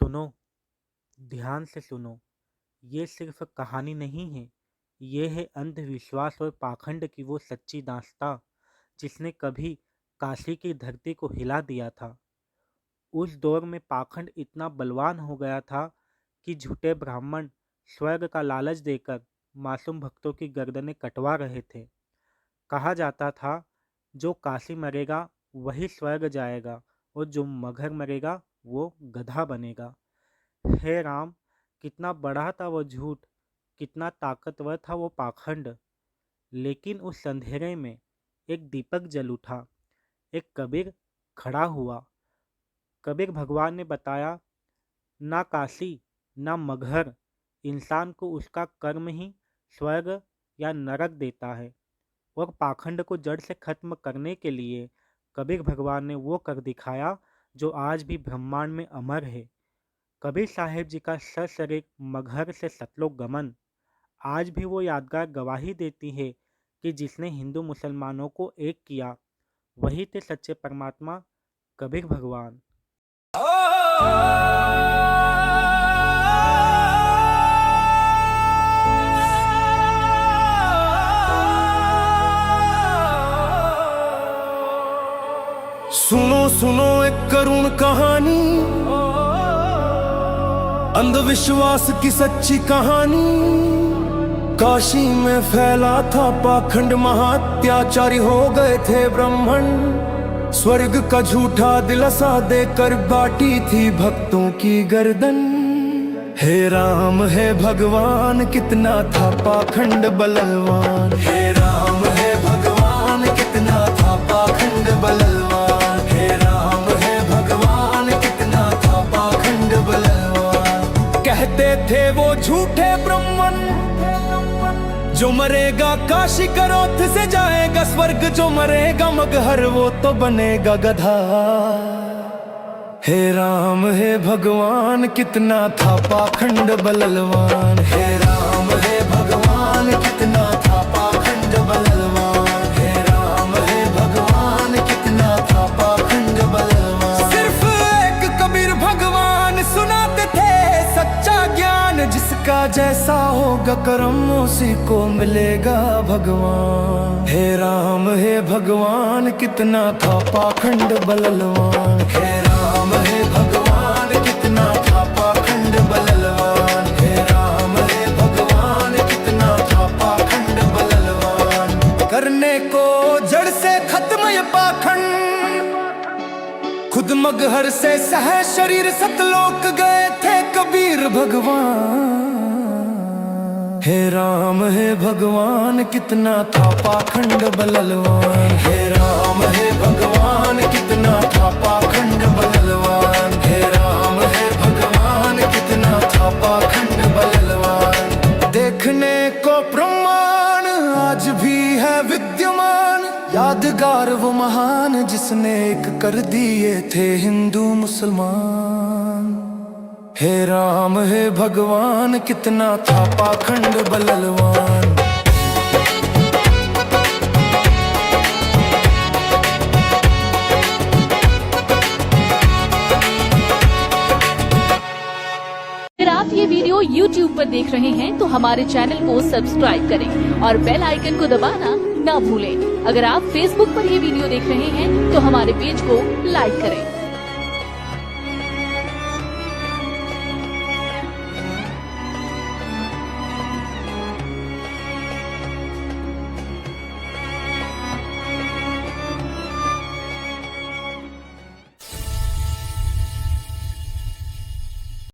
सुनो, ध्यान से सुनो। ये सिर्फ कहानी नहीं है। ये है अंधविश्वास और पाखंड की वो सच्ची दास्तां जिसने कभी काशी की धरती को हिला दिया था। उस दौर में पाखंड इतना बलवान हो गया था कि झूठे ब्राह्मण स्वर्ग का लालच देकर मासूम भक्तों की गर्दनें कटवा रहे थे। कहा जाता था, जो काशी मरेगा वही स्वर्ग जाएगा और जो मगहर मरेगा वो गधा बनेगा। हे राम! कितना बड़ा था वो झूठ, कितना ताकतवर था वो पाखंड। लेकिन उस अंधेरे में एक दीपक जल उठा। एक कबीर खड़ा हुआ। कबीर भगवान ने बताया, ना काशी ना मगहर, इंसान को उसका कर्म ही स्वर्ग या नरक देता है। और पाखंड को जड़ से खत्म करने के लिए कबीर भगवान ने वो कर दिखाया जो आज भी ब्रह्मांड में अमर है। कबीर साहिब जी का सशरीर मगहर से सतलोक गमन आज भी वो यादगार गवाही देती है कि जिसने हिंदू मुसलमानों को एक किया वही थे सच्चे परमात्मा कबीर भगवान। सुनो सुनो एक करुण कहानी, अंधविश्वास की सच्ची कहानी। काशी में फैला था पाखंड, महात्याचारी हो गए थे ब्राह्मण। स्वर्ग का झूठा दिलासा देकर बाटी थी भक्तों की गर्दन। हे राम हे भगवान, कितना था पाखंड बलवान। हे राम हे भगवान, कितना था पाखंड बलवान। हे राम हे भगवान, कितना था पाखंड बलवान। कहते थे वो झूठे ब्राह्मण, जो मरेगा काशी करोथ से जाएगा स्वर्ग, जो मरेगा मगहर वो तो बनेगा गधा। हे राम हे भगवान, कितना था पाखंड बलवान। हे राम हे भगवान, कितना था पाखंड बलवान। हे राम हे भगवान, कितना था पाखंड बलवान। सिर्फ एक कबीर भगवान सुनाते थे सच्चा ज्ञान, जिसका जैसा होगा कर्म उसी को मिलेगा भगवान। हे राम हे भगवान, कितना था पाखंड बलवान। हे राम हे भगवान, कितना था पाखंड बलवान। हे राम हे भगवान, कितना था पाखंड बलवान। करने को जड़ से खत्म ये पाखंड, खुद मगहर से सह शरीर सतलोक गए थे कबीर भगवान। हे राम हे भगवान, कितना था पाखंड बलवान। हे राम हे भगवान, कितना था पाखंड बलवान। हे राम हे भगवान, कितना था पाखंड बलवान। देखने को प्रमाण आज भी है विद्यमान, यादगार वो महान जिसने एक कर दिए थे हिंदू मुसलमान। हे राम हे भगवान, कितना था पाखंड बलवान। अगर आप ये वीडियो YouTube पर देख रहे हैं तो हमारे चैनल को सब्सक्राइब करें और बेल आइकन को दबाना ना भूलें। अगर आप Facebook पर ये वीडियो देख रहे हैं तो हमारे पेज को लाइक करें।